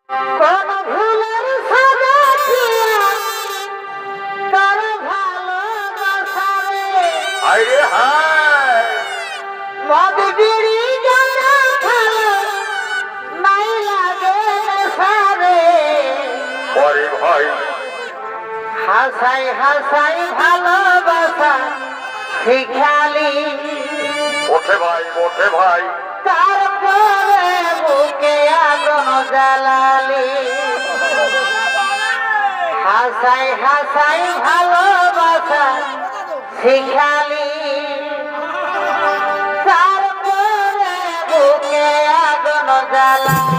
কোন ভুলের সাজা দিয়া তার ভালোবাসা রে আরে হায় মদ বিড়ি গাঁজা খালো নাই লাগে নেশারে ওরে ভাই হাসাই হাসাই ভালোবাসা শিখালি ওঠে ভাই তারপরে বুকে আগুন জ্বালালি হাসাই হাসাই ভালোবাসা শিখালি তারপরে বুকে আগুন জ্বালালি